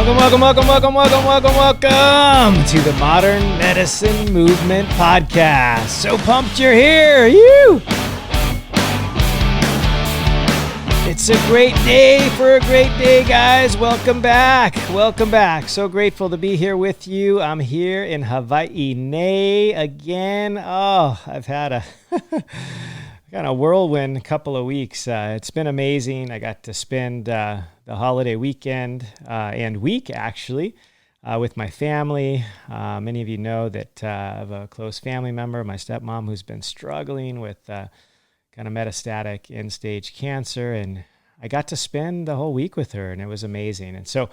Welcome to the Modern Medicine Movement Podcast. So pumped you're here. It's a great day for a great day, guys. Welcome back. So grateful to be here with you. I'm here in Hawaii again. Oh, I've had a kind of whirlwind couple of weeks. It's been amazing. I got to spend the holiday weekend and week, actually, with my family. Many of you know that I have a close family member, my stepmom, who's been struggling with kind of metastatic end-stage cancer, and I got to spend the whole week with her, and it was amazing. And so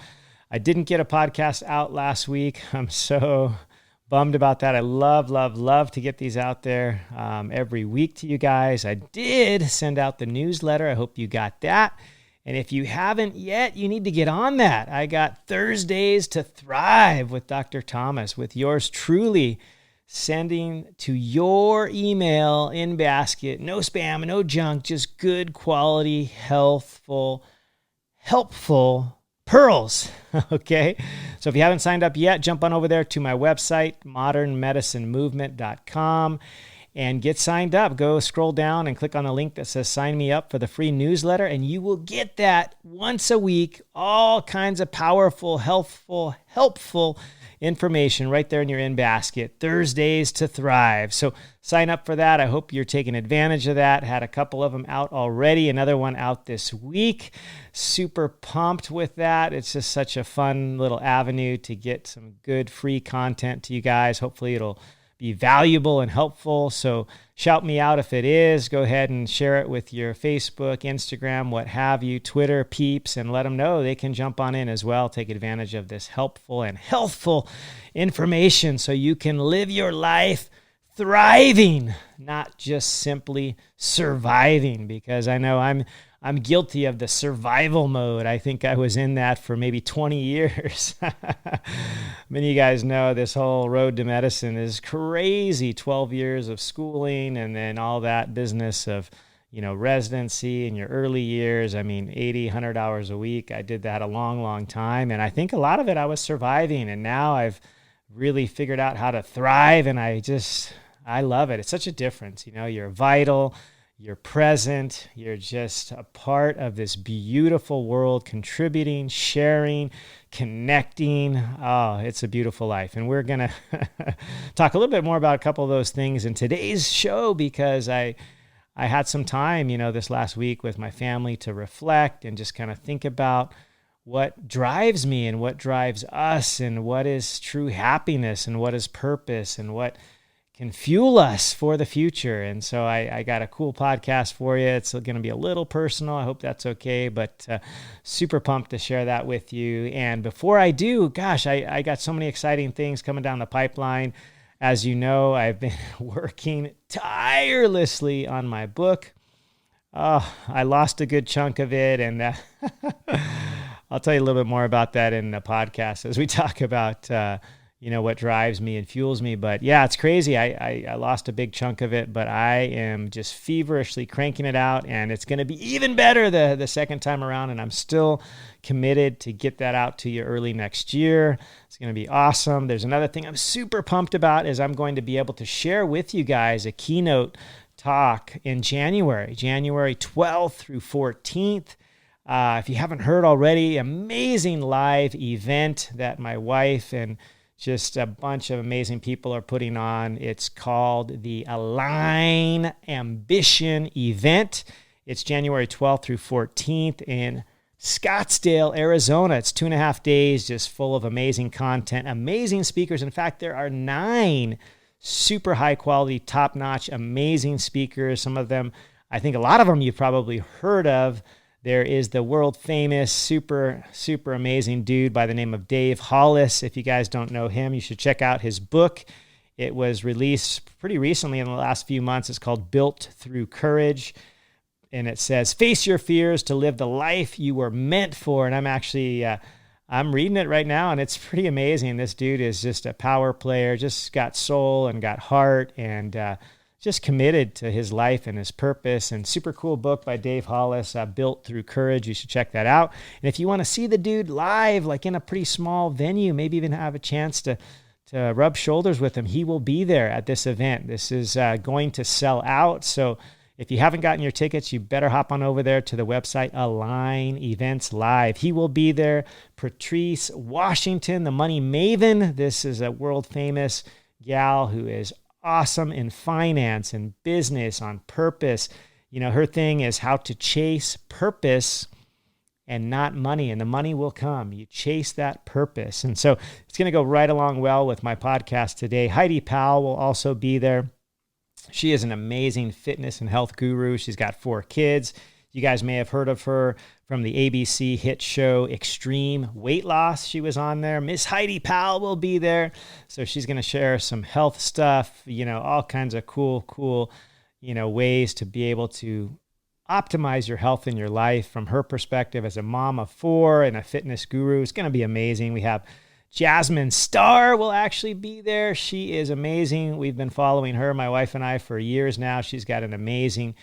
I didn't get a podcast out last week. I'm so bummed about that. I love to get these out there every week to you guys. I did send out the newsletter. I hope you got that. And if you haven't yet, you need to get on that. I got Thursdays to Thrive with Dr. Thomas, with yours truly, sending to your email in basket. No spam, no junk, just good quality, helpful pearls. Okay? So if you haven't signed up yet, jump on over there to my website, modernmedicinemovement.com. and get signed up. Go scroll down and click on the link that says sign me up for the free newsletter, and you will get that once a week, all kinds of powerful, helpful information right there in your in basket. Thursdays to Thrive. So sign up for that. I hope you're taking advantage of that. Had a couple of them out already, another one out this week. Super pumped with that. It's just such a fun little avenue to get some good free content to you guys. Hopefully it'll be valuable and helpful. So shout me out if it is. Go ahead and share it with your Facebook, Instagram, what have you, Twitter peeps, and let them know they can jump on in as well. Take advantage of this helpful and healthful information so you can live your life thriving, not just simply surviving, because I know I'm guilty of the survival mode. I think I was in that for maybe 20 years. Many of you guys know this whole road to medicine is crazy. 12 years of schooling and then all that business of, residency in your early years. 80, 100 hours a week. I did that a long time. And I think a lot of it I was surviving. And now I've really figured out how to thrive. And I love it. It's such a difference. You're vital. You're present. You're just a part of this beautiful world, contributing, sharing, connecting. Oh, it's a beautiful life. And we're going to talk a little bit more about a couple of those things in today's show, because I had some time, this last week with my family to reflect and just kind of think about what drives me and what drives us and what is true happiness and what is purpose and what can fuel us for the future. And so I got a cool podcast for you. It's going to be a little personal. I hope that's okay, but super pumped to share that with you. And before I do, I got so many exciting things coming down the pipeline. As you know, I've been working tirelessly on my book. I lost a good chunk of it, and I'll tell you a little bit more about that in the podcast as we talk about what drives me and fuels me. But yeah, it's crazy. I lost a big chunk of it, but I am just feverishly cranking it out, and it's going to be even better the second time around. And I'm still committed to get that out to you early next year. It's going to be awesome. There's another thing I'm super pumped about is I'm going to be able to share with you guys a keynote talk in January 12th through 14th. If you haven't heard already, amazing live event that my wife and just a bunch of amazing people are putting on. It's called the Align Ambition event. It's January 12th through 14th in Scottsdale, Arizona. It's 2.5 days just full of amazing content, amazing speakers. In fact, there are 9 super high quality, top-notch, amazing speakers. Some of them, I think a lot of them you've probably heard of. There is the world famous, super amazing dude by the name of Dave Hollis. If you guys don't know him, you should check out his book. It was released pretty recently in the last few months. It's called Built Through Courage. And it says, face your fears to live the life you were meant for. And I'm actually, I'm reading it right now, and it's pretty amazing. This dude is just a power player, just got soul and got heart, and just committed to his life and his purpose. And super cool book by Dave Hollis, Built Through Courage. You should check that out. And if you want to see the dude live, like in a pretty small venue, maybe even have a chance to rub shoulders with him, he will be there at this event. This is going to sell out. So if you haven't gotten your tickets, you better hop on over there to the website, Align Events Live. He will be there. Patrice Washington, the Money Maven. This is a world famous gal who is awesome in finance and business, on purpose. You know, her thing is how to chase purpose and not money, and the money will come. You chase that purpose. And so it's going to go right along well with my podcast today. Heidi Powell will also be there. She is an amazing fitness and health guru. She's got 4 kids. You guys may have heard of her from the ABC hit show Extreme Weight Loss. She was on there. Miss Heidi Powell will be there. So she's going to share some health stuff, you know, all kinds of cool, you know, ways to be able to optimize your health in your life from her perspective as a mom of 4 and a fitness guru. It's going to be amazing. We have Jasmine Star will actually be there. She is amazing. We've been following her, my wife and I, for years now. She's got an amazing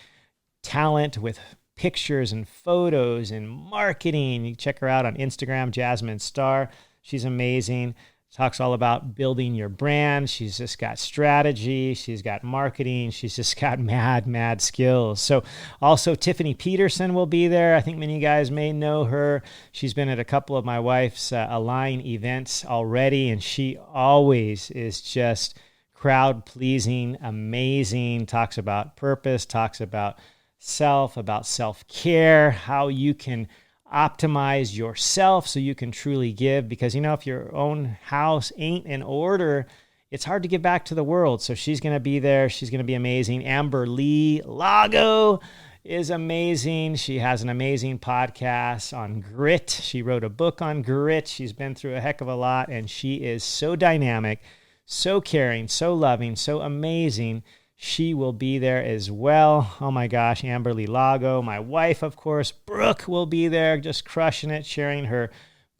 talent with pictures and photos and marketing. You can check her out on Instagram, Jasmine Star. She's amazing. Talks all about building your brand. She's just got strategy. She's got marketing. She's just got mad skills. So also Tiffany Peterson will be there. I think many of you guys may know her. She's been at a couple of my wife's Align events already, and she always is just crowd pleasing, amazing, talks about purpose, talks about self-care, how you can optimize yourself so you can truly give, because, you know, if your own house ain't in order, it's hard to give back to the world. So she's going to be there. She's going to be amazing. Amber Lee Lago is amazing. She has an amazing podcast on grit. She wrote a book on grit. She's been through a heck of a lot, and she is so dynamic, so caring, so loving, so amazing. She will be there as well. Oh my gosh, Amberly Lago. My wife, of course, Brooke, will be there, just crushing it, sharing her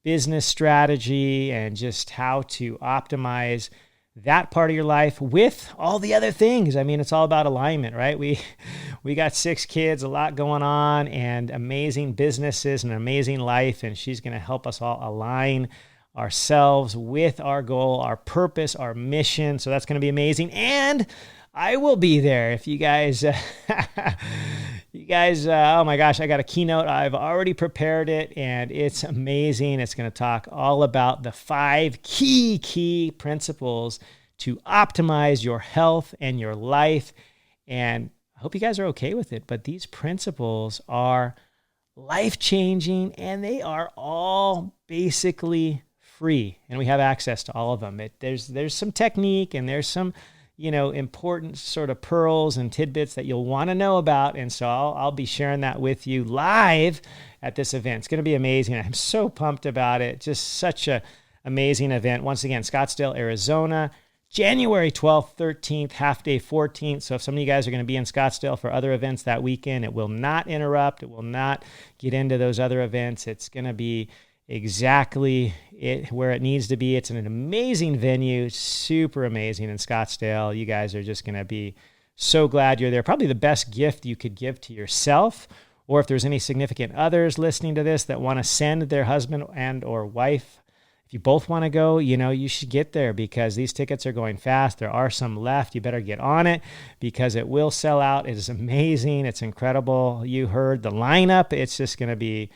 business strategy and just how to optimize that part of your life with all the other things. I mean, it's all about alignment, right? We got 6 kids, a lot going on, and amazing businesses and an amazing life, and she's going to help us all align ourselves with our goal, our purpose, our mission. So that's going to be amazing. And I will be there. If you guys, oh my gosh, I got a keynote. I've already prepared it, and it's amazing. It's going to talk all about the 5 key principles to optimize your health and your life. And I hope you guys are okay with it, but these principles are life-changing, and they are all basically free, and we have access to all of them. There's some technique, and there's some, you know, important sort of pearls and tidbits that you'll want to know about. And so I'll be sharing that with you live at this event. It's going to be amazing. I'm so pumped about it. Just such a amazing event. Once again, Scottsdale, Arizona, January 12th, 13th, half day 14th. So if some of you guys are going to be in Scottsdale for other events that weekend, it will not interrupt. It will not get into those other events. It's going to be exactly where it needs to be. It's an amazing venue, super amazing in Scottsdale. You guys are just going to be so glad you're there. Probably the best gift you could give to yourself, or if there's any significant others listening to this that want to send their husband and or wife. If you both want to go, you know, you should get there, because these tickets are going fast. There are some left. You better get on it, because it will sell out. It is amazing. It's incredible. You heard the lineup. It's just going to be,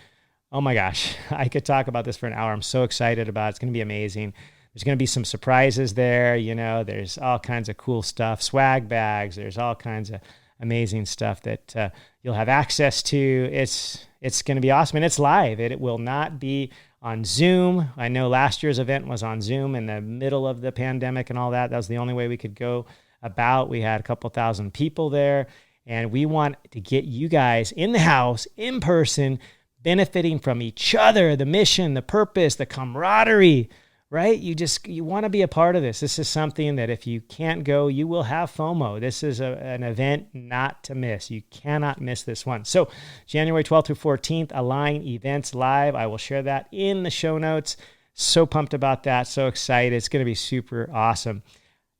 oh my gosh, I could talk about this for an hour. I'm so excited about it. It's going to be amazing. There's going to be some surprises there. You know, there's all kinds of cool stuff, swag bags. There's all kinds of amazing stuff that you'll have access to. It's going to be awesome, and it's live. It will not be on Zoom. I know last year's event was on Zoom in the middle of the pandemic and all that. That was the only way we could go about. We had a couple thousand people there, and we want to get you guys in the house, in person, benefiting from each other, the mission, the purpose, the camaraderie, right? You want to be a part of this. This is something that if you can't go, you will have FOMO. This is an event not to miss. You cannot miss this one. So January 12th through 14th, Align Events Live. I will share that in the show notes. So pumped about that. So excited. It's going to be super awesome.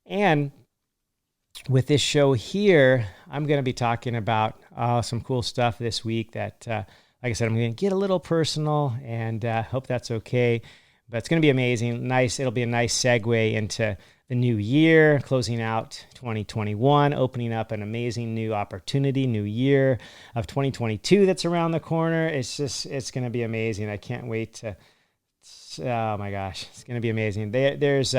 And with this show here, I'm going to be talking about some cool stuff this week that, like I said, I'm going to get a little personal, and hope that's okay. But it's going to be amazing. Nice. It'll be a nice segue into the new year, closing out 2021, opening up an amazing new opportunity, new year of 2022 that's around the corner. It's going to be amazing. I can't wait to, oh my gosh, it's going to be amazing. There's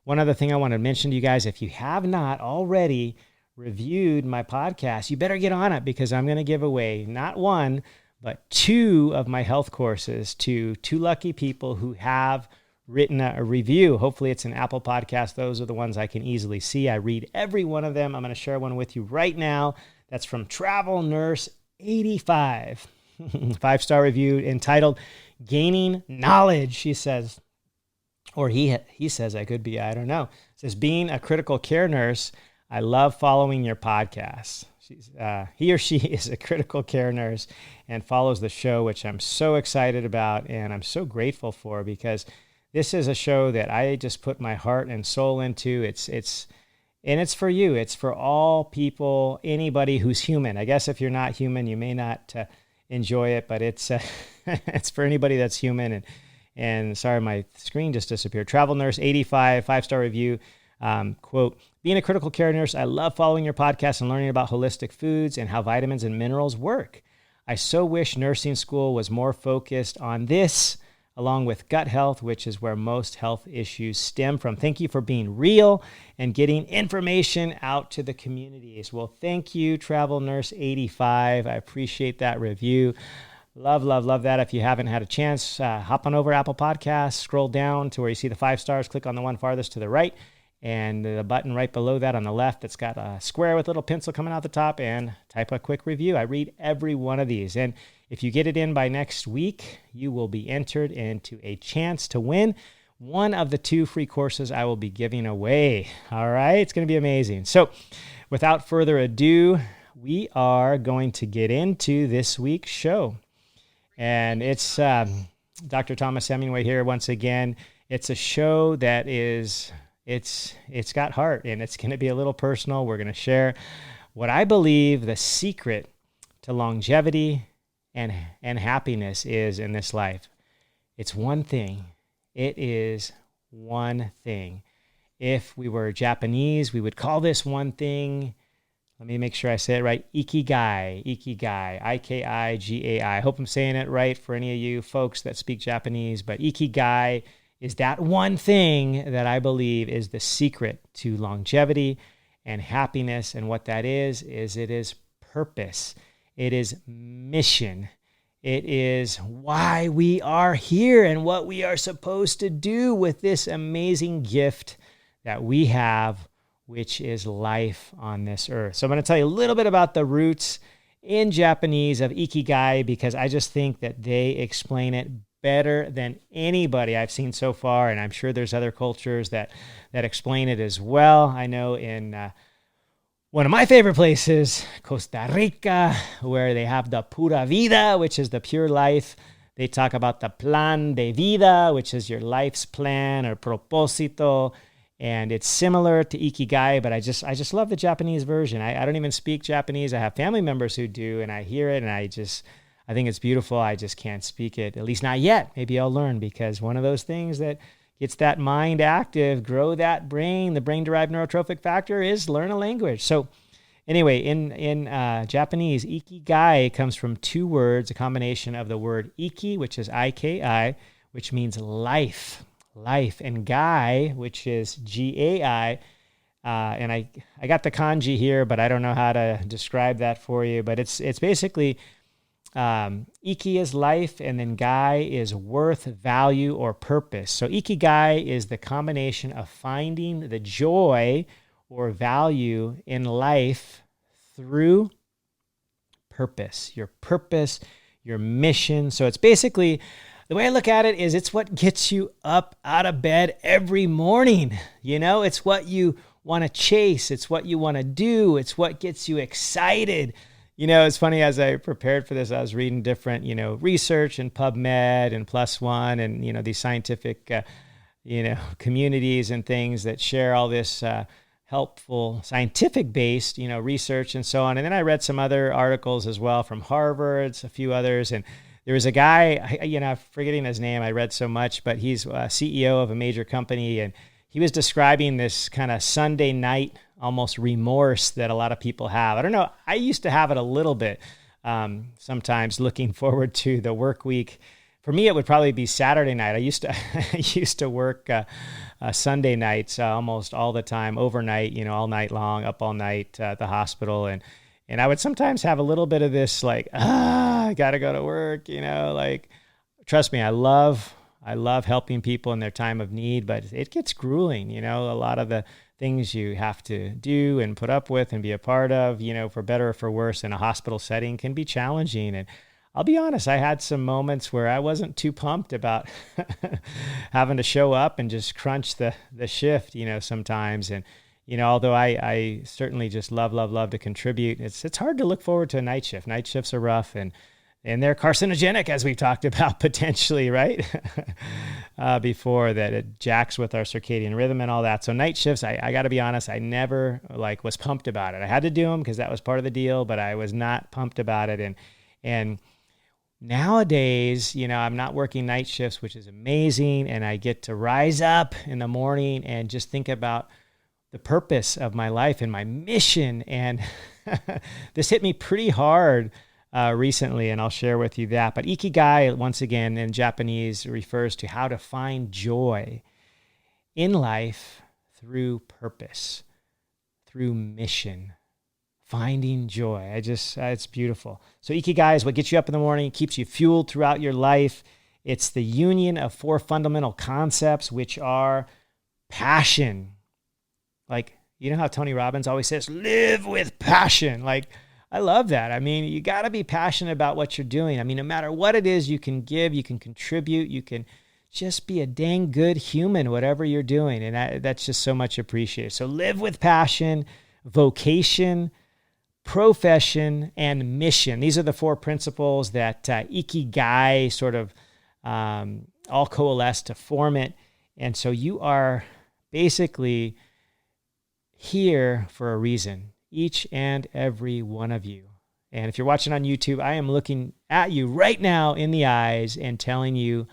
one other thing I want to mention to you guys. If you have not already reviewed my podcast, you better get on it, because I'm going to give away not one, but 2 of my health courses to 2 lucky people who have written a review. Hopefully it's an Apple podcast. Those are the ones I can easily see. I read every one of them. I'm going to share one with you right now. That's from Travel Nurse 85. 5-star review entitled Gaining Knowledge, she says. Or he says, I could be, I don't know. It says, being a critical care nurse, I love following your podcast. He or she is a critical care nurse and follows the show, which I'm so excited about and I'm so grateful for, because this is a show that I just put my heart and soul into. It's for you. It's for all people, anybody who's human. I guess if you're not human, you may not enjoy it, but it's it's for anybody that's human. And sorry, my screen just disappeared. Travel Nurse 85, 5-star review. Quote, being a critical care nurse, I love following your podcast and learning about holistic foods and how vitamins and minerals work. I so wish nursing school was more focused on this, along with gut health, which is where most health issues stem from. Thank you for being real and getting information out to the communities. Well, thank you, Travel Nurse 85. I appreciate that review. Love, love, love that. If you haven't had a chance, hop on over Apple Podcasts, scroll down to where you see the 5 stars, click on the one farthest to the right, and the button right below that on the left that's got a square with a little pencil coming out the top, and type a quick review. I read every one of these. And if you get it in by next week, you will be entered into a chance to win one of the 2 free courses I will be giving away. All right, it's going to be amazing. So without further ado, we are going to get into this week's show. And it's Dr. Thomas Hemingway here once again. It's a show that is, it's got heart, and it's going to be a little personal. We're going to share what I believe the secret to longevity and happiness is in this life. It's one thing. It is one thing. If we were Japanese, we would call this one thing, let me make sure I say it right, Ikigai, I-K-I-G-A-I. I hope I'm saying it right for any of you folks that speak Japanese, but Ikigai is that one thing that I believe is the secret to longevity and happiness. And what that is it is purpose. It is mission. It is why we are here and what we are supposed to do with this amazing gift that we have, which is life on this earth. So I'm going to tell you a little bit about the roots in Japanese of Ikigai, because I just think that they explain it better than anybody I've seen so far. And I'm sure there's other cultures that explain it as well. I know in one of my favorite places, Costa Rica, where they have the pura vida, which is the pure life. They talk about the plan de vida, which is your life's plan or propósito. And it's similar to Ikigai, but I just love the Japanese version. I don't even speak Japanese. I have family members who do, and I hear it, and I think it's beautiful. I just can't speak it, at least not yet. Maybe I'll learn, because one of those things that gets that mind active, grow that brain, the brain-derived neurotrophic factor, is learn a language. So anyway, in Japanese, Ikigai comes from 2 words, a combination of the word Iki, which is I-K-I, which means life, and Gai, which is G-A-I. And I got the kanji here, but I don't know how to describe that for you. But it's basically Iki is life, and then Gai is worth, value, or purpose. So Ikigai is the combination of finding the joy or value in life through purpose, your mission. So it's basically, the way I look at it is, it's what gets you up out of bed every morning. You know, it's what you want to chase. It's what you want to do. It's what gets you excited. You know, it's funny, as I prepared for this, I was reading different, research and PubMed and Plus One and, these scientific, communities and things that share all this helpful, scientific-based, research and so on. And then I read some other articles as well from Harvard, a few others. And there was a guy, forgetting his name, I read so much, but he's a CEO of a major company. And he was describing this kind of Sunday night, almost remorse that a lot of people have. I don't know. I used to have it a little bit, sometimes looking forward to the work week. For me, it would probably be Saturday night. I used to work Sunday nights almost all the time, overnight, all night long, up all night at the hospital. And I would sometimes have a little bit of this like, I got to go to work, trust me, I love helping people in their time of need, but it gets grueling, a lot of the things you have to do and put up with and be a part of, for better or for worse in a hospital setting can be challenging. And I'll be honest, I had some moments where I wasn't too pumped about having to show up and just crunch the shift, sometimes. And, although I certainly just love to contribute, it's hard to look forward to a night shift. Night shifts are rough and they're carcinogenic, as we've talked about potentially, right? Before that, it jacks with our circadian rhythm and all that. So night shifts, I got to be honest, I never was pumped about it. I had to do them because that was part of the deal, but I was not pumped about it. And nowadays, I'm not working night shifts, which is amazing. And I get to rise up in the morning and just think about the purpose of my life and my mission. And this hit me pretty hard recently, and I'll share with you that. But Ikigai, once again, in Japanese, refers to how to find joy in life through purpose, through mission. Finding joy. It's beautiful. So Ikigai is what gets you up in the morning, keeps you fueled throughout your life. It's the union of 4 fundamental concepts, which are passion. How Tony Robbins always says, live with passion. I love that. I mean, you got to be passionate about what you're doing. I mean, no matter what it is, you can give, you can contribute, you can just be a dang good human, whatever you're doing. And that's just so much appreciated. So live with passion, vocation, profession, and mission. These are the 4 principles that Ikigai sort of all coalesce to form it. And so you are basically here for a reason, each and every one of you. And if you're watching on YouTube, I am looking at you right now in the eyes and telling you,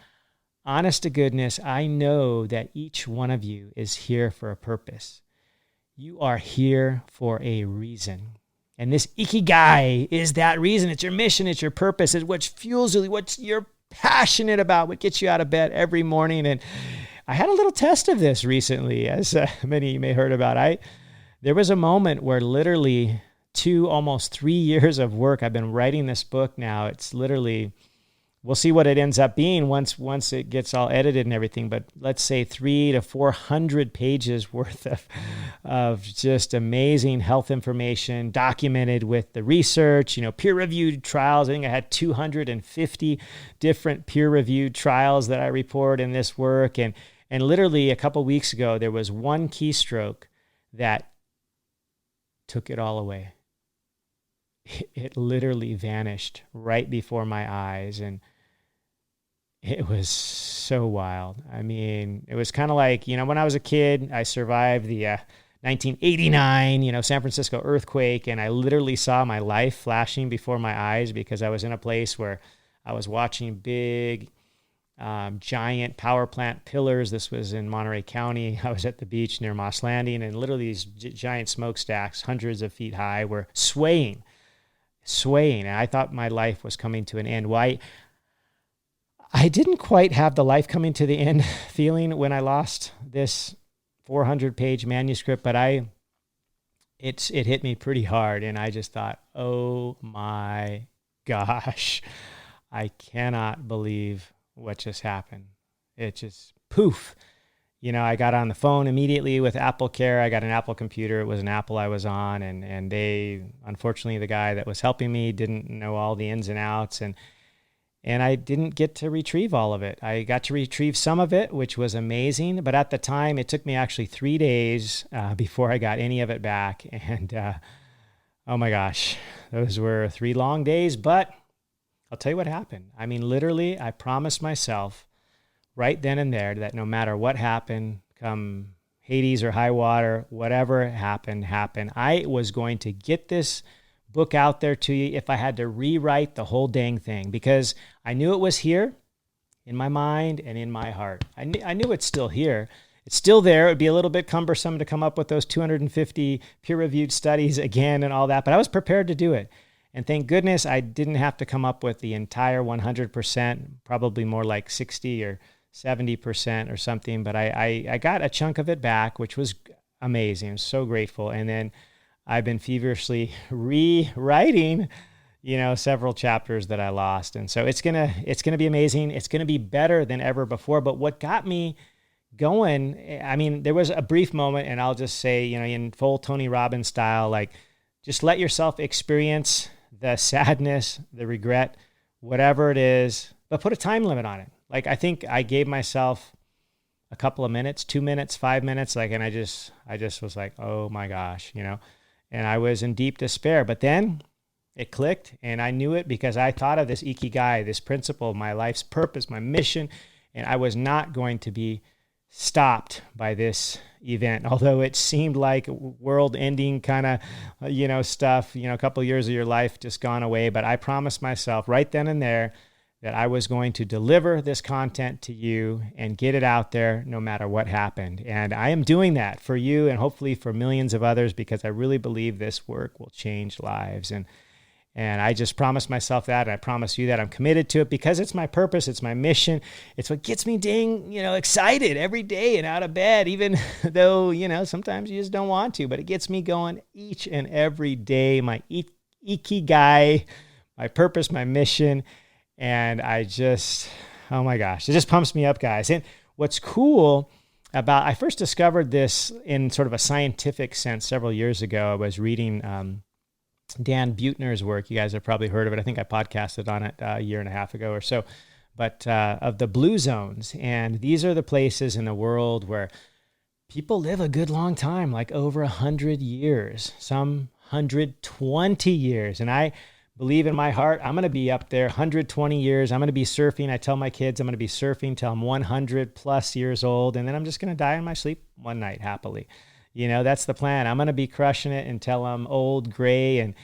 honest to goodness, I know that each one of you is here for a purpose. You are here for a reason. And this Ikigai is that reason. It's your mission. It's your purpose. It's what fuels you, what you're passionate about, what gets you out of bed every morning. And I had a little test of this recently, as many of you may have heard about. There was a moment where literally 2, almost 3 years of work, I've been writing this book now. It's literally, we'll see what it ends up being once it gets all edited and everything, but let's say 300 to 400 pages worth of just amazing health information documented with the research, peer-reviewed trials. I think I had 250 different peer-reviewed trials that I report in this work. And literally a couple weeks ago, there was one keystroke that took it all away. It literally vanished right before my eyes. And it was so wild. I mean, it was kind of like, when I was a kid, I survived the 1989, San Francisco earthquake, and I literally saw my life flashing before my eyes because I was in a place where I was watching big, giant power plant pillars. This was in Monterey County. I was at the beach near Moss Landing, and literally these giant smokestacks, hundreds of feet high, were swaying. And I thought my life was coming to an end. Why? I didn't quite have the life coming to the end feeling when I lost this 400-page manuscript, but it hit me pretty hard, and I just thought, oh my gosh, I cannot believe what just happened. It just poof. I got on the phone immediately with Apple Care. I got an Apple computer. It was an Apple I was on, and they, unfortunately, the guy that was helping me didn't know all the ins and outs, and I didn't get to retrieve all of it. I got to retrieve some of it, which was amazing. But at the time, it took me actually 3 days before I got any of it back. And oh my gosh, those were 3 long days. But I'll tell you what happened. I mean, literally, I promised myself right then and there that no matter what happened, come Hades or high water, whatever happened. I was going to get this book out there to you if I had to rewrite the whole dang thing, because I knew it was here in my mind and in my heart. I knew it's still here. It's still there. It would be a little bit cumbersome to come up with those 250 peer-reviewed studies again and all that, but I was prepared to do it. And thank goodness I didn't have to come up with the entire 100%, probably more like 60 or 70% or something, but I got a chunk of it back, which was amazing. I'm so grateful. And then I've been feverishly rewriting, several chapters that I lost. And so it's going to be amazing. It's going to be better than ever before. But what got me going, I mean, there was a brief moment, and I'll just say, in full Tony Robbins style, like, just let yourself experience the sadness, the regret, whatever it is, but put a time limit on it. Like, I think I gave myself a couple of minutes, 2 minutes, 5 minutes, and I just was like, oh my gosh, and I was in deep despair. But then it clicked, and I knew it because I thought of this Ikigai, this principle, my life's purpose, my mission, and I was not going to be stopped by this event. Although it seemed like world-ending kind of, stuff, a couple of years of your life just gone away. But I promised myself right then and there that I was going to deliver this content to you and get it out there no matter what happened. And I am doing that for you and hopefully for millions of others, because I really believe this work will change lives. And I just promised myself that, and I promise you that I'm committed to it because it's my purpose, it's my mission. It's what gets me excited every day and out of bed, even though, sometimes you just don't want to, but it gets me going each and every day. My Ikigai, my purpose, my mission. And I just, oh my gosh, it just pumps me up, guys. And what's cool about, I first discovered this in sort of a scientific sense several years ago. I was reading Dan Buettner's work. You guys have probably heard of it. I think I podcasted on it a year and a half ago or so, but of the blue zones. And these are the places in the world where people live a good long time, like over 100 years, some 120 years. And I believe in my heart, I'm going to be up there 120 years. I'm going to be surfing. I tell my kids I'm going to be surfing till I'm 100 plus years old. And then I'm just going to die in my sleep one night happily. That's the plan. I'm going to be crushing it until I'm old, gray, and,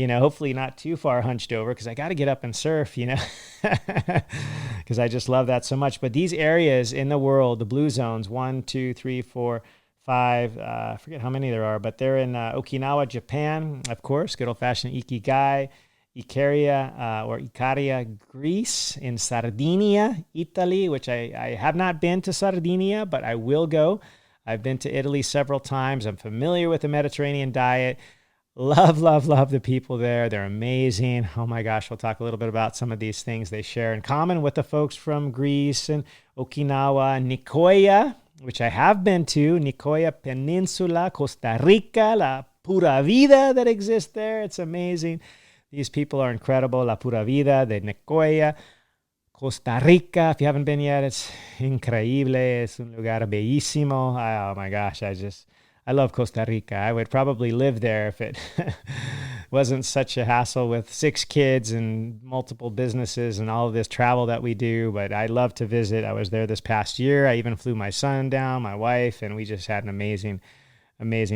hopefully not too far hunched over, because I got to get up and surf, because I just love that so much. But these areas in the world, the blue zones, 1, 2, 3, 4, 5, I forget how many there are, but they're in Okinawa, Japan, of course, good old-fashioned Ikigai, Icaria, Greece, in Sardinia, Italy, which I have not been to Sardinia, but I will go. I've been to Italy several times. I'm familiar with the Mediterranean diet. Love the people there. They're amazing. Oh my gosh, we'll talk a little bit about some of these things they share in common with the folks from Greece and Okinawa, Nicoya, which I have been to, Nicoya Peninsula, Costa Rica, La Pura Vida that exists there. It's amazing. These people are incredible. La Pura Vida de Nicoya. Costa Rica, if you haven't been yet, it's increíble. Es un lugar bellísimo. Oh my gosh, I love Costa Rica. I would probably live there if it wasn't such a hassle with 6 kids and multiple businesses and all of this travel that we do. But I love to visit. I was there this past year. I even flew my son down, my wife, and we just had an amazing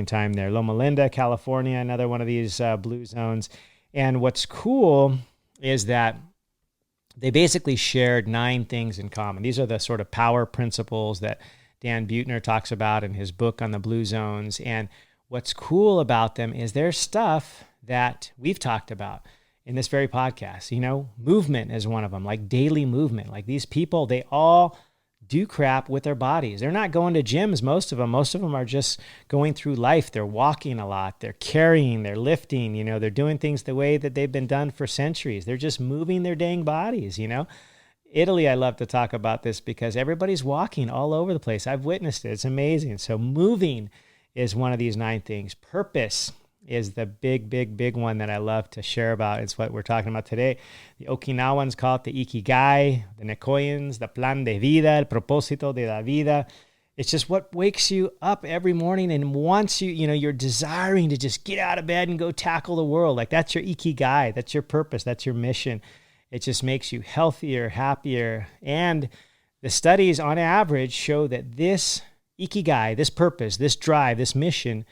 time there. Loma Linda, California, another one of these blue zones. And what's cool is that they basically shared 9 things in common. These are the sort of power principles that Dan Buettner talks about in his book on the blue zones. And what's cool about them is there's stuff that we've talked about in this very podcast. Movement is one of them, like daily movement. Like these people, they all do crap with their bodies. They're not going to gyms, most of them. Most of them are just going through life. They're walking a lot. They're carrying, they're lifting, they're doing things the way that they've been done for centuries. They're just moving their dang bodies, Italy, I love to talk about this because everybody's walking all over the place. I've witnessed it. It's amazing. So moving is one of these 9 things. Purpose is the big one that I love to share about. It's what we're talking about today. The Okinawans call it the Ikigai, the Nicoyans, the plan de vida, el propósito de la vida. It's just what wakes you up every morning and wants you, you're desiring to just get out of bed and go tackle the world. Like that's your Ikigai, that's your purpose, that's your mission. It just makes you healthier, happier. And the studies on average show that this Ikigai, this purpose, this drive, this mission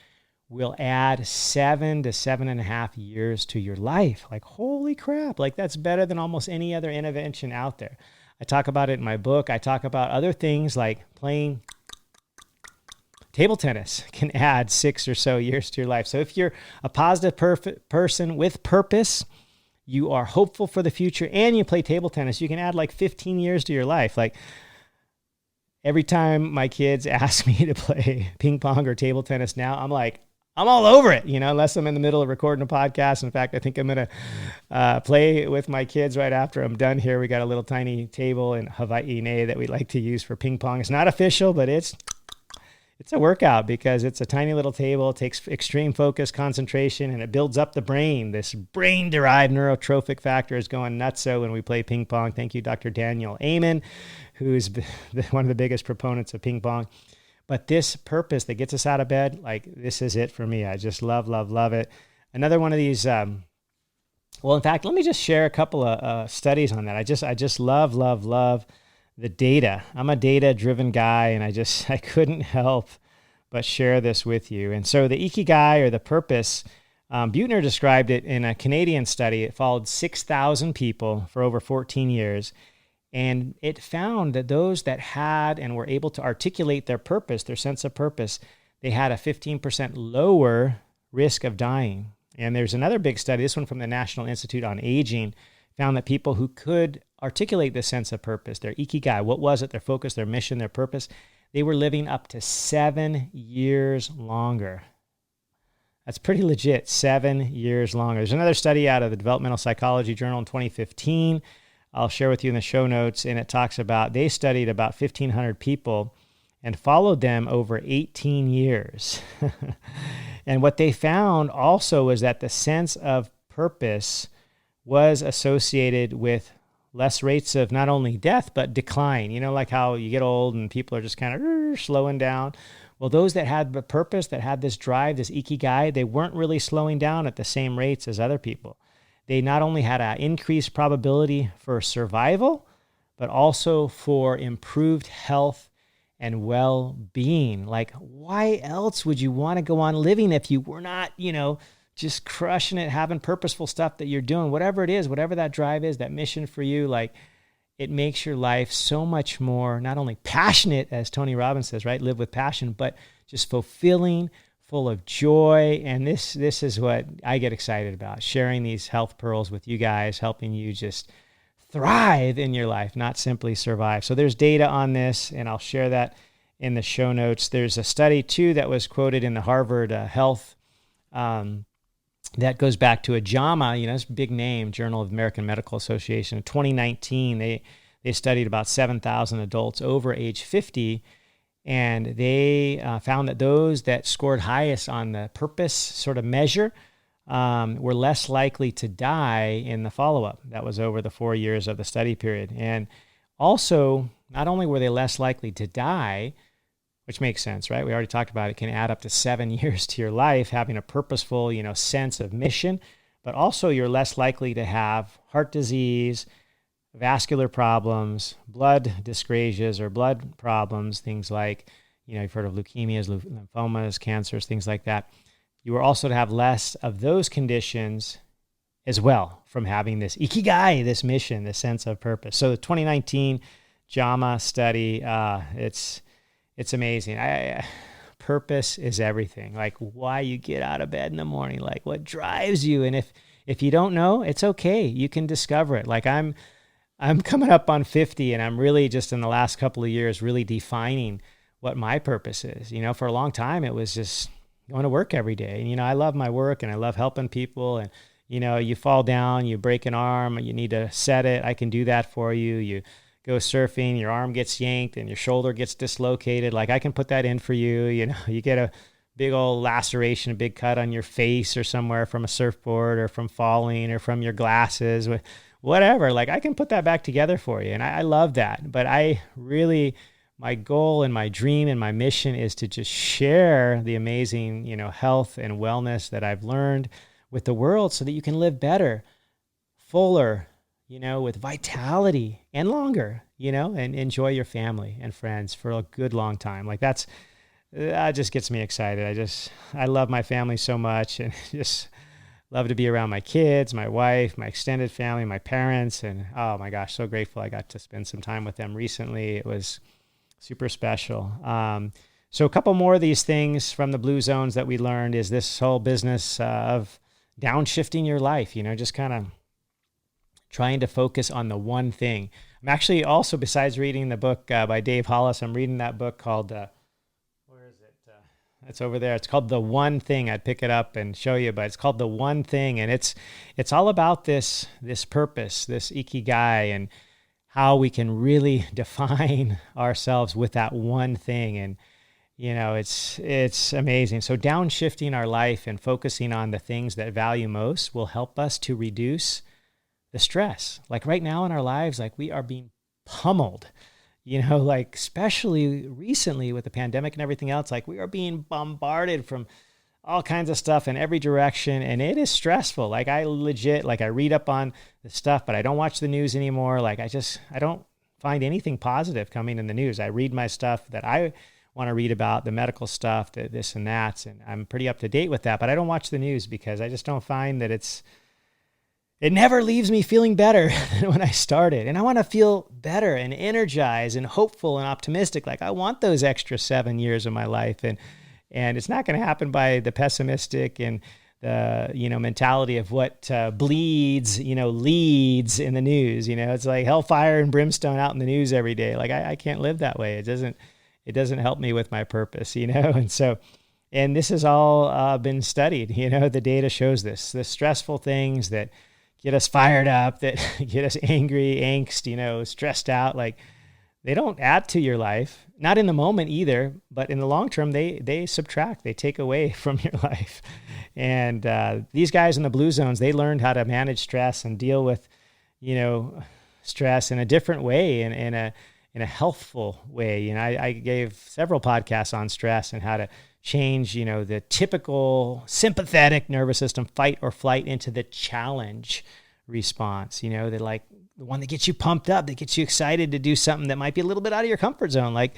will add 7 to 7.5 years to your life. Like, holy crap. Like, that's better than almost any other intervention out there. I talk about it in my book. I talk about other things like playing table tennis can add 6 or so years to your life. So if you're a positive person with purpose, you are hopeful for the future, and you play table tennis, you can add like 15 years to your life. Like, every time my kids ask me to play ping pong or table tennis now, I'm like, I'm all over it, unless I'm in the middle of recording a podcast. In fact, I think I'm going to play with my kids right after I'm done here. We got a little tiny table in Hawaii that we like to use for ping pong. It's not official, but it's a workout because it's a tiny little table. It takes extreme focus, concentration, and it builds up the brain. This brain-derived neurotrophic factor is going nutso when we play ping pong. Thank you, Dr. Daniel Amen, who's one of the biggest proponents of ping pong. But this purpose that gets us out of bed, like, this is it for me. I just love, love, love it. Another one of these, in fact, let me just share a couple of studies on that. I just love, love, love the data. I'm a data-driven guy, and I couldn't help but share this with you. And so the Ikigai, or the purpose, Buettner described it in a Canadian study. It followed 6,000 people for over 14 years. And it found that those that had and were able to articulate their purpose, their sense of purpose, they had a 15% lower risk of dying. And there's another big study, this one from the National Institute on Aging, found that people who could articulate this sense of purpose, their Ikigai, what was it, their focus, their mission, their purpose, they were living up to 7 years longer. That's pretty legit, 7 years longer. There's another study out of the Developmental Psychology Journal in 2015. I'll share with you in the show notes, and it talks about, they studied about 1,500 people and followed them over 18 years. And what they found also was that the sense of purpose was associated with less rates of not only death, but decline. Like how you get old and people are just kind of slowing down. Well, those that had the purpose, that had this drive, this Ikigai, they weren't really slowing down at the same rates as other people. They not only had an increased probability for survival, but also for improved health and well-being. Like, why else would you want to go on living if you were not, just crushing it, having purposeful stuff that you're doing, whatever it is, whatever that drive is, that mission for you, like, it makes your life so much more, not only passionate, as Tony Robbins says, right? Live with passion, but just fulfilling, full of joy. And this is what I get excited about, sharing these health pearls with you guys, helping you just thrive in your life, not simply survive. So there's data on this, and I'll share that in the show notes. There's a study too that was quoted in the Harvard Health that goes back to a JAMA, it's a big name, Journal of American Medical Association. In 2019, they studied about 7,000 adults over age 50, and they found that those that scored highest on the purpose sort of measure were less likely to die in the follow-up. That was over the 4 years of the study period. And also, not only were they less likely to die, which makes sense, right? We already talked about it can add up to 7 years to your life, having a purposeful, sense of mission, but also you're less likely to have heart disease, vascular problems, blood dyscrasias or blood problems, things like, you've heard of leukemias, lymphomas, cancers, things like that. You are also to have less of those conditions as well from having this Ikigai, this mission, this sense of purpose. So the 2019 JAMA study, it's amazing. Purpose is everything. Like, why you get out of bed in the morning, like what drives you. And if you don't know, it's okay. You can discover it. Like I'm coming up on 50, and I'm really just in the last couple of years really defining what my purpose is. For a long time, it was just going to work every day. And, I love my work and I love helping people. And, you fall down, you break an arm, you need to set it. I can do that for you. You go surfing, your arm gets yanked and your shoulder gets dislocated. Like, I can put that in for you. You get a big old laceration, a big cut on your face or somewhere from a surfboard or from falling or from your glasses, whatever. Like, I can put that back together for you. And I love that. But my goal and my dream and my mission is to just share the amazing, health and wellness that I've learned with the world so that you can live better, fuller, with vitality and longer, and enjoy your family and friends for a good long time. Like, that's that just gets me excited. I love my family so much, and just love to be around my kids, my wife, my extended family, my parents. And oh my gosh, so grateful I got to spend some time with them recently. It was super special. So a couple more of these things from the blue zones that we learned is this whole business of downshifting your life, just kind of trying to focus on the one thing. I'm actually also, besides reading the book by Dave Hollis, I'm reading that book called, where is it? It's over there. It's called The One Thing. I'd pick it up and show you, but it's called The One Thing. And it's all about this purpose, this Ikigai, and how we can really define ourselves with that one thing. And it's amazing. So downshifting our life and focusing on the things that value most will help us to reduce the stress. Like right now in our lives, like we are being pummeled, like especially recently with the pandemic and everything else, like we are being bombarded from all kinds of stuff in every direction. And it is stressful. Like I read up on the stuff, but I don't watch the news anymore. Like I don't find anything positive coming in the news. I read my stuff that I want to read about, the medical stuff, this and that. And I'm pretty up to date with that, but I don't watch the news because I just don't find that it never leaves me feeling better than when I started. And I want to feel better and energized and hopeful and optimistic. Like I want those extra 7 years of my life. And it's not going to happen by the pessimistic and the, mentality of what bleeds, leads in the news. It's like hellfire and brimstone out in the news every day. Like I can't live that way. It doesn't help me with my purpose, And so, and this has all been studied, the data shows this, the stressful things that get us fired up, that get us angry, angst, stressed out, like they don't add to your life, not in the moment either, but in the long term, they subtract, they take away from your life. And these guys in the blue zones, they learned how to manage stress and deal with, stress in a different way, in a healthful way. I gave several podcasts on stress and how to change, the typical sympathetic nervous system fight or flight into the challenge response, the one that gets you pumped up, that gets you excited to do something that might be a little bit out of your comfort zone. Like,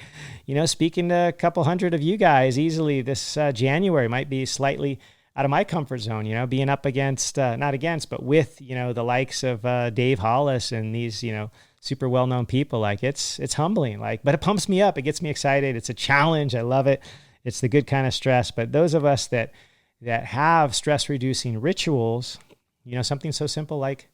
speaking to a couple hundred of you guys easily this January might be slightly out of my comfort zone, being up against, not against, but with, the likes of Dave Hollis and these, super well-known people. Like it's humbling, but it pumps me up. It gets me excited. It's a challenge. I love it. It's the good kind of stress. But those of us that have stress reducing rituals, something so simple like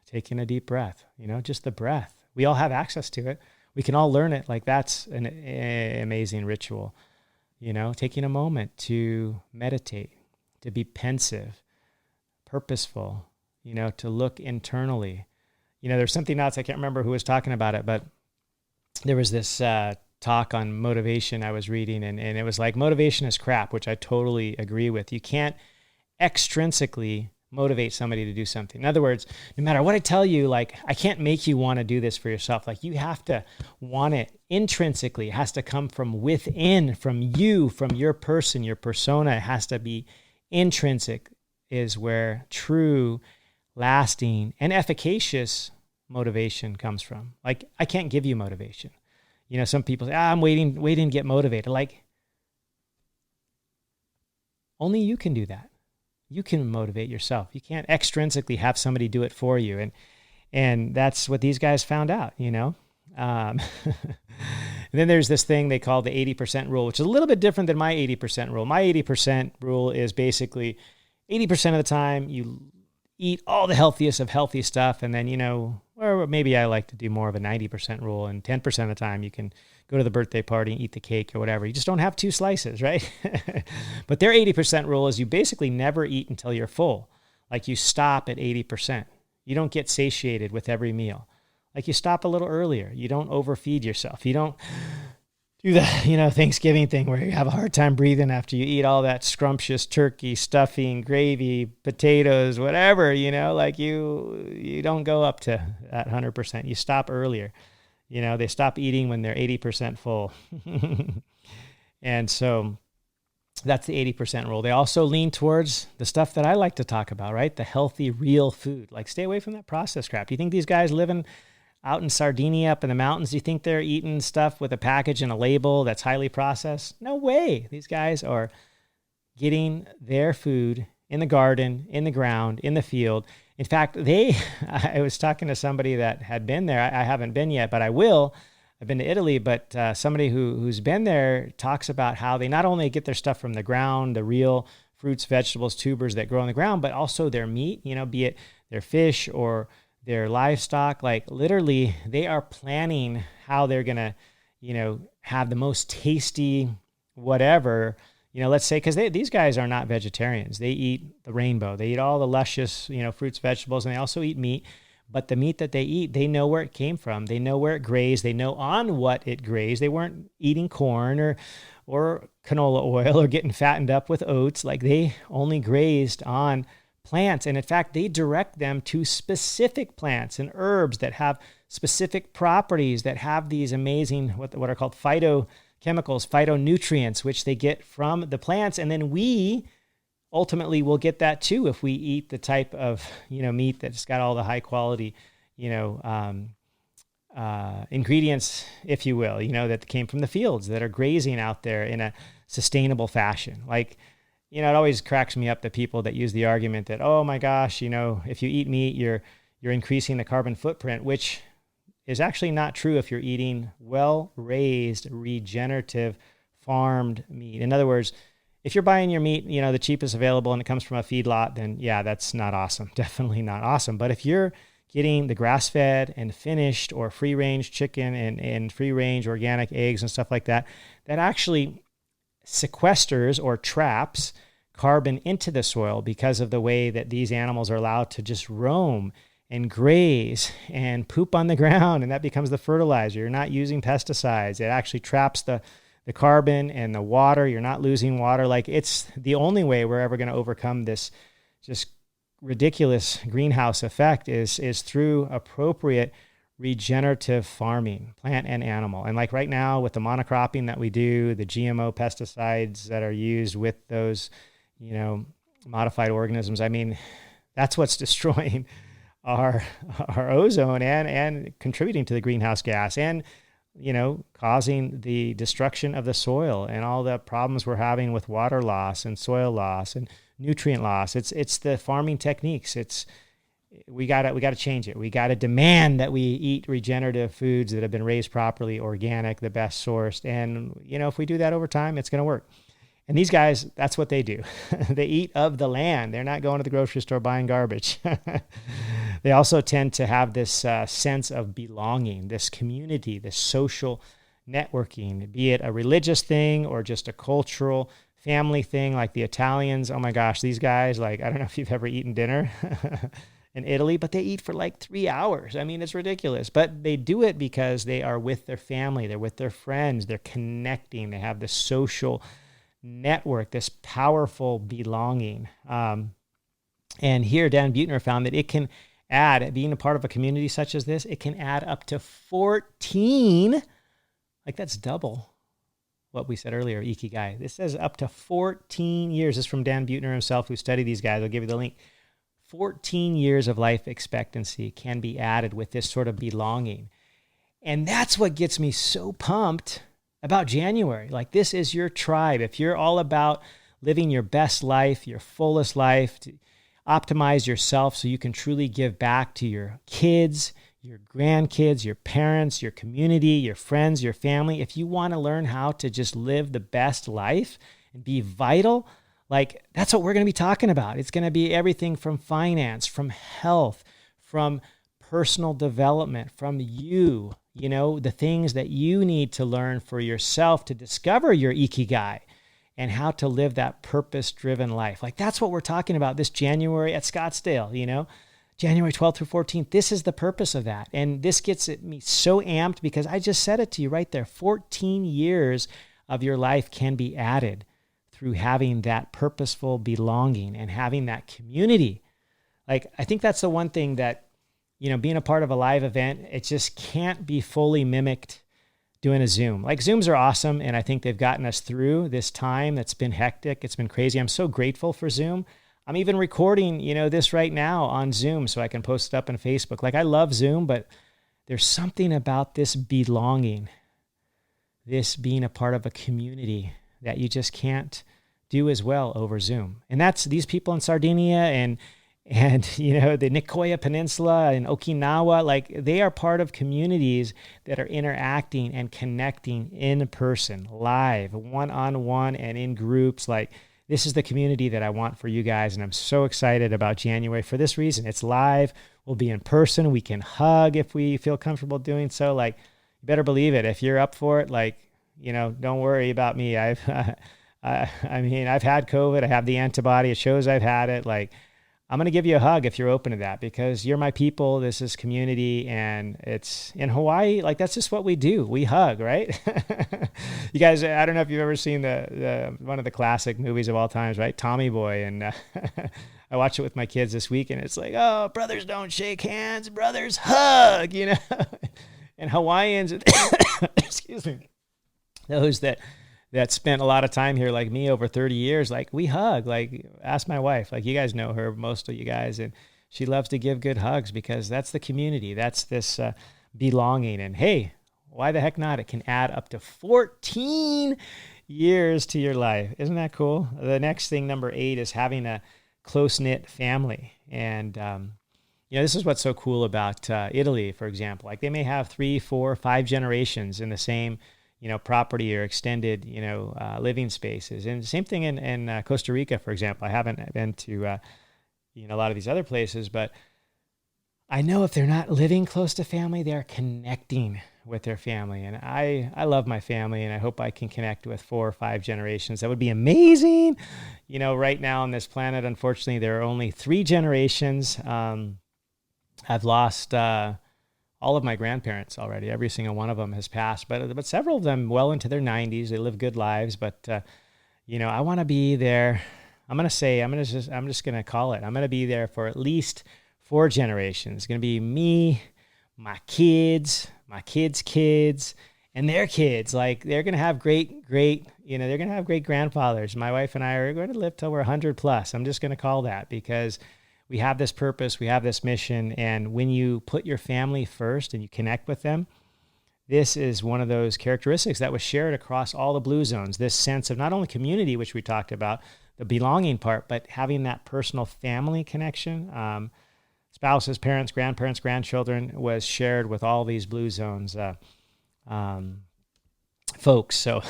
taking a deep breath, just the breath. We all have access to it. We can all learn it. Like that's an amazing ritual, taking a moment to meditate, to be pensive, purposeful, to look internally. There's something else, I can't remember who was talking about it, but there was this talk on motivation I was reading, and it was like, motivation is crap, which I totally agree with. You can't extrinsically motivate somebody to do something. In other words, no matter what I tell you, like I can't make you want to do this for yourself. Like you have to want it intrinsically. It has to come from within, from you, from your person, your persona. It has to be intrinsic, is where true, lasting, and efficacious motivation comes from. Like I can't give you motivation. Some people say, I'm waiting to get motivated. Like only you can do that. You can motivate yourself. You can't extrinsically have somebody do it for you. And that's what these guys found out, And then there's this thing they call the 80% rule, which is a little bit different than my 80% rule. My 80% rule is basically 80% of the time you eat all the healthiest of healthy stuff. And then, or maybe I like to do more of a 90% rule, and 10% of the time you can go to the birthday party and eat the cake or whatever. You just don't have 2 slices, right? But their 80% rule is you basically never eat until you're full. Like you stop at 80%. You don't get satiated with every meal. Like you stop a little earlier. You don't overfeed yourself. You don't do the, Thanksgiving thing where you have a hard time breathing after you eat all that scrumptious turkey, stuffing, gravy, potatoes, whatever, like you don't go up to that 100%. You stop earlier. They stop eating when they're 80% full. And so that's the 80% rule. They also lean towards the stuff that I like to talk about, right? The healthy, real food. Like stay away from that processed crap. Do you think these guys living out in Sardinia up in the mountains, do you think they're eating stuff with a package and a label that's highly processed? No way. These guys are getting their food in the garden, in the ground, in the field. In fact, I was talking to somebody that had been there. I haven't been yet, but I will. I've been to Italy, but somebody who's been there talks about how they not only get their stuff from the ground, the real fruits, vegetables, tubers that grow on the ground, but also their meat, be it their fish or their livestock. Like literally, they are planning how they're going to, have the most tasty whatever, let's say, because these guys are not vegetarians. They eat the rainbow. They eat all the luscious, fruits, vegetables, and they also eat meat. But the meat that they eat, they know where it came from. They know where it grazed. They know on what it grazed. They weren't eating corn or canola oil or getting fattened up with oats. Like they only grazed on plants. And in fact, they direct them to specific plants and herbs that have specific properties, that have these amazing, what are called phytochemicals, phytonutrients, which they get from the plants. And then we ultimately will get that too if we eat the type of meat that's got all the high quality ingredients, if you will, that came from the fields that are grazing out there in a sustainable fashion. Like, it always cracks me up, the people that use the argument that, oh my gosh, if you eat meat, you're increasing the carbon footprint, which is actually not true if you're eating well-raised, regenerative, farmed meat. In other words, if you're buying your meat, the cheapest available and it comes from a feedlot, then yeah, that's not awesome. Definitely not awesome. But if you're getting the grass-fed and finished or free-range chicken and free-range organic eggs and stuff like that, that actually sequesters or traps carbon into the soil because of the way that these animals are allowed to just roam and graze and poop on the ground, and that becomes the fertilizer. You're not using pesticides. It actually traps the carbon and the water. You're not losing water. Like, it's the only way we're ever going to overcome this just ridiculous greenhouse effect is through appropriate regenerative farming, plant and animal. And like right now with the monocropping that we do, the GMO pesticides that are used with those, modified organisms, I mean, that's what's destroying our ozone and contributing to the greenhouse gas and, causing the destruction of the soil and all the problems we're having with water loss and soil loss and nutrient loss. It's the farming techniques. We gotta change it. We gotta demand that we eat regenerative foods that have been raised properly, organic, the best sourced. And, if we do that over time, it's going to work. And these guys, that's what they do. They eat of the land. They're not going to the grocery store buying garbage. They also tend to have this sense of belonging, this community, this social networking, be it a religious thing or just a cultural family thing like the Italians. Oh my gosh, these guys, like, I don't know if you've ever eaten dinner in Italy, but they eat for like 3 hours. I mean, it's ridiculous. But they do it because they are with their family. They're with their friends. They're connecting. They have this social network, this powerful belonging. And here, Dan Buettner found that it can add, being a part of a community such as this, it can add up to 14, like that's double what we said earlier, Ikigai. This says up to 14 years. This is from Dan Buettner himself, who studied these guys. I'll give you the link. 14 years of life expectancy can be added with this sort of belonging. And that's what gets me so pumped about January. Like, this is your tribe. If you're all about living your best life, your fullest life, to optimize yourself so you can truly give back to your kids, your grandkids, your parents, your community, your friends, your family. If you want to learn how to just live the best life and be vital, like, that's what we're going to be talking about. It's going to be everything from finance, from health, from personal development, from you, the things that you need to learn for yourself to discover your Ikigai and how to live that purpose-driven life. Like, that's what we're talking about this January at Scottsdale, January 12th through 14th. This is the purpose of that. And this gets me so amped because I just said it to you right there. 14 years of your life can be added through having that purposeful belonging and having that community. Like, I think that's the one thing that, being a part of a live event, it just can't be fully mimicked doing a Zoom. Like, Zooms are awesome, and I think they've gotten us through this time that's been hectic. It's been crazy. I'm so grateful for Zoom. I'm even recording, this right now on Zoom so I can post it up on Facebook. Like, I love Zoom, but there's something about this belonging, this being a part of a community that you just can't do as well over Zoom. And that's these people in Sardinia and the Nicoya Peninsula and Okinawa, like they are part of communities that are interacting and connecting in person, live, one-on-one and in groups. Like this is the community that I want for you guys. And I'm so excited about January for this reason. It's live. We'll be in person. We can hug if we feel comfortable doing so. Like you better believe it. If you're up for it, like, don't worry about me. I've had COVID. I have the antibody. It shows I've had it. Like, I'm going to give you a hug if you're open to that because you're my people. This is community and it's in Hawaii. Like that's just what we do. We hug, right? You guys, I don't know if you've ever seen the one of the classic movies of all times, right? Tommy Boy. And I watched it with my kids this week and it's like, oh, brothers don't shake hands, brothers hug, and Hawaiians, excuse me, those that spent a lot of time here, like me, over 30 years, like we hug. Like ask my wife, like you guys know her, most of you guys, and she loves to give good hugs because that's the community. That's this belonging. And hey, why the heck not? It can add up to 14 years to your life. Isn't that cool? The next thing, number 8, is having a close-knit family. And, this is what's so cool about Italy, for example. Like they may have 3, 4, 5 generations in the same property or extended, living spaces. And the same thing in Costa Rica, for example. I haven't been to, a lot of these other places, but I know if they're not living close to family, they're connecting with their family. And I love my family and I hope I can connect with 4 or 5 generations. That would be amazing. Right now on this planet, unfortunately, there are only 3 generations. I've lost, all of my grandparents already. Every single one of them has passed, but several of them well into their 90s. They live good lives, but I want to be there. I'm just going to call it. I'm going to be there for at least 4 generations. It's going to be me, my kids' kids, and their kids. Like they're going to have great, they're going to have great grandfathers. My wife and I are going to live till we're 100 plus. I'm just going to call that because we have this purpose, we have this mission, and when you put your family first and you connect with them, this is one of those characteristics that was shared across all the blue zones, this sense of not only community, which we talked about, the belonging part, but having that personal family connection. Spouses, parents, grandparents, grandchildren was shared with all these blue zones folks. So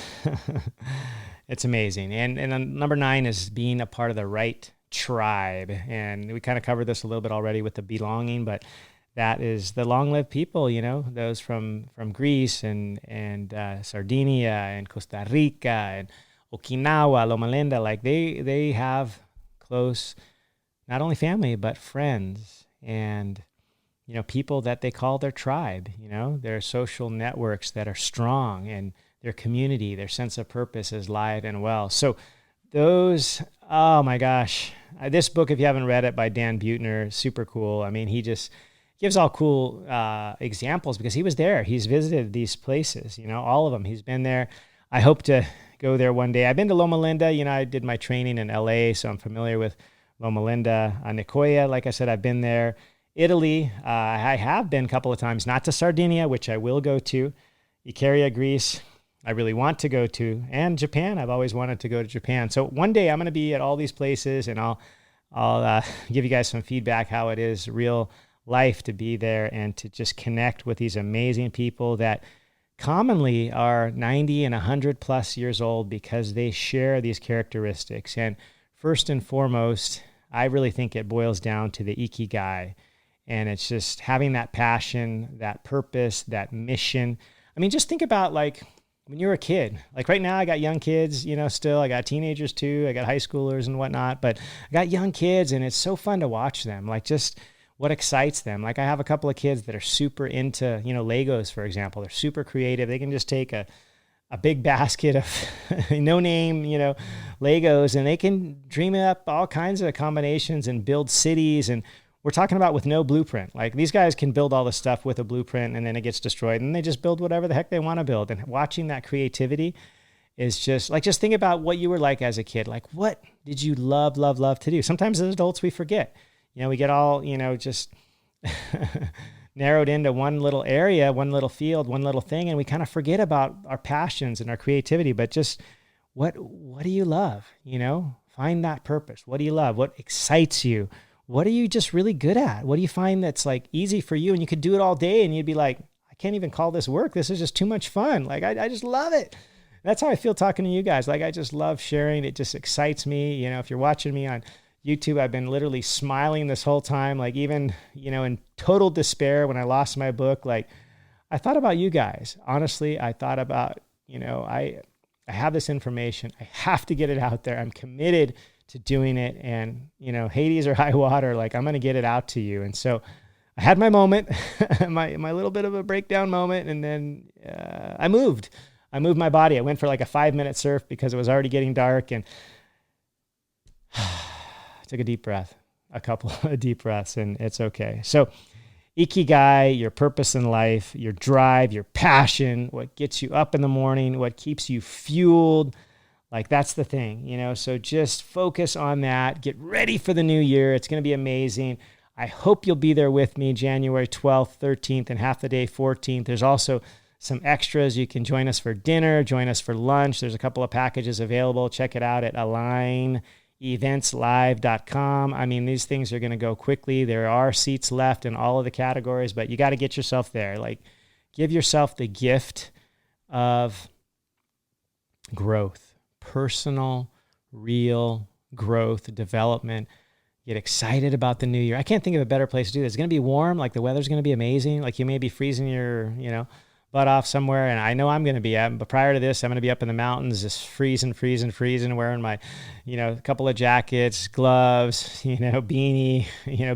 it's amazing. And then number 9 is being a part of the right tribe. And we kind of covered this a little bit already with the belonging, but that is the long-lived people, those from Greece and Sardinia and Costa Rica and Okinawa, Loma Linda. Like they have close, not only family, but friends and, people that they call their tribe, their social networks that are strong and their community, their sense of purpose is live and well. So those, oh my gosh, this book, if you haven't read it, by Dan Buettner, super cool. I mean, he just gives all cool examples because he was there. He's visited these places, all of them. He's been there. I hope to go there one day. I've been to Loma Linda. I did my training in LA, so I'm familiar with Loma Linda. Nicoya, like I said, I've been there. Italy, I have been a couple of times, not to Sardinia, which I will go to. Ikigai, Greece, I really want to go to, and Japan. I've always wanted to go to Japan. So one day I'm going to be at all these places, and I'll give you guys some feedback how it is real life to be there and to just connect with these amazing people that commonly are 90 and 100 plus years old because they share these characteristics. And first and foremost, I really think it boils down to the Ikigai. And it's just having that passion, that purpose, that mission. I mean, just think about like when you're a kid. Like right now I got young kids, still. I got teenagers too. I got high schoolers and whatnot. But I got young kids and it's so fun to watch them. Like just what excites them. Like I have a couple of kids that are super into, Legos, for example. They're super creative. They can just take a big basket of no-name, Legos, and they can dream up all kinds of combinations and build cities. And we're talking about with no blueprint. Like these guys can build all this stuff with a blueprint and then it gets destroyed and they just build whatever the heck they want to build. And watching that creativity is just think about what you were like as a kid. Like what did you love to do? Sometimes as adults we forget. We get all, just narrowed into one little area, one little field, one little thing, and we kind of forget about our passions and our creativity. But just what do you love? Find that purpose. What do you love? What excites you? What are you just really good at? What do you find that's like easy for you? And you could do it all day and you'd be like, I can't even call this work. This is just too much fun. Like, I just love it. That's how I feel talking to you guys. Like, I just love sharing. It just excites me. If you're watching me on YouTube, I've been literally smiling this whole time. Like, even, in total despair when I lost my book, like, I thought about you guys. Honestly, I thought about, I have this information. I have to get it out there. I'm committed to doing it. And, Hades or high water, like, I'm going to get it out to you. And so I had my moment, my little bit of a breakdown moment. And then I moved my body. I went for like a 5-minute surf because it was already getting dark, and took a deep breath, a couple of deep breaths, and it's okay. So Ikigai, your purpose in life, your drive, your passion, what gets you up in the morning, what keeps you fueled, like, that's the thing, So just focus on that. Get ready for the new year. It's going to be amazing. I hope you'll be there with me January 12th, 13th, and half the day 14th. There's also some extras. You can join us for dinner, join us for lunch. There's a couple of packages available. Check it out at aligneventslive.com. I mean, these things are going to go quickly. There are seats left in all of the categories, but you got to get yourself there. Like, give yourself the gift of growth, personal, real growth, development. Get excited about the new year. I can't think of a better place to do this. It's going to be warm. Like, the weather's going to be amazing. Like, you may be freezing your, butt off somewhere, and I know I'm going to be at, but prior to this, I'm going to be up in the mountains, just freezing, wearing my, couple of jackets, gloves, beanie,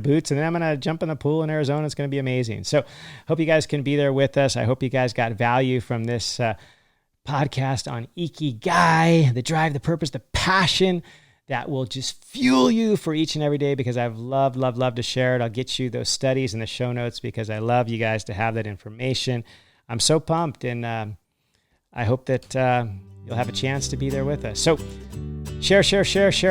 boots, and then I'm going to jump in the pool in Arizona. It's going to be amazing. So hope you guys can be there with us. I hope you guys got value from this podcast on Ikigai, the drive, the purpose, the passion that will just fuel you for each and every day, because I've loved to share it. I'll get you those studies in the show notes because I love you guys to have that information. I'm so pumped, and I hope that you'll have a chance to be there with us. So share,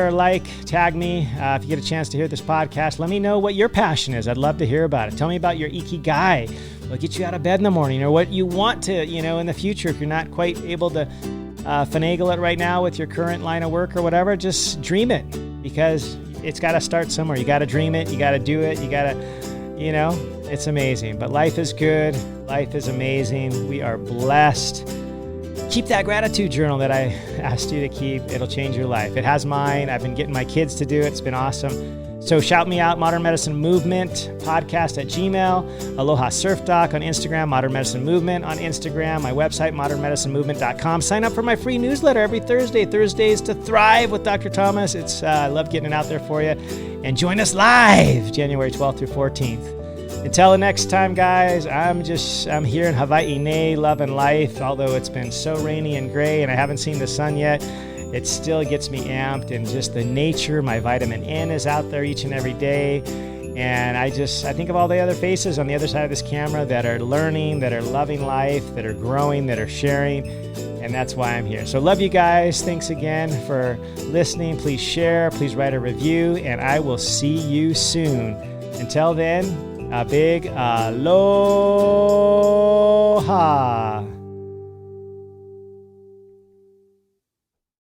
like, tag me. If you get a chance to hear this podcast, let me know what your passion is. I'd love to hear about it. Tell me about your Ikigai. What gets you out of bed in the morning, or what you want to, in the future. If you're not quite able to finagle it right now with your current line of work or whatever, just dream it, because it's got to start somewhere. You got to dream it. You got to do it. You got to, it's amazing. But life is good. Life is amazing. We are blessed. Keep that gratitude journal that I asked you to keep. It'll change your life. It has mine. I've been getting my kids to do it. It's been awesome. So shout me out, Modern Medicine Movement podcast at Gmail, Aloha Surf Doc on Instagram, Modern Medicine Movement on Instagram, my website, modernmedicinemovement.com. Sign up for my free newsletter every Thursday, Thursdays to Thrive with Dr. Thomas. I love getting it out there for you. And join us live January 12th through 14th. Until the next time, guys, I'm here in Hawaii, loving life. Although it's been so rainy and gray and I haven't seen the sun yet, it still gets me amped. And just the nature, my vitamin N is out there each and every day. And I think of all the other faces on the other side of this camera that are learning, that are loving life, that are growing, that are sharing. And that's why I'm here. So love you guys. Thanks again for listening. Please share, please write a review, and I will see you soon. Until then, a big aloha.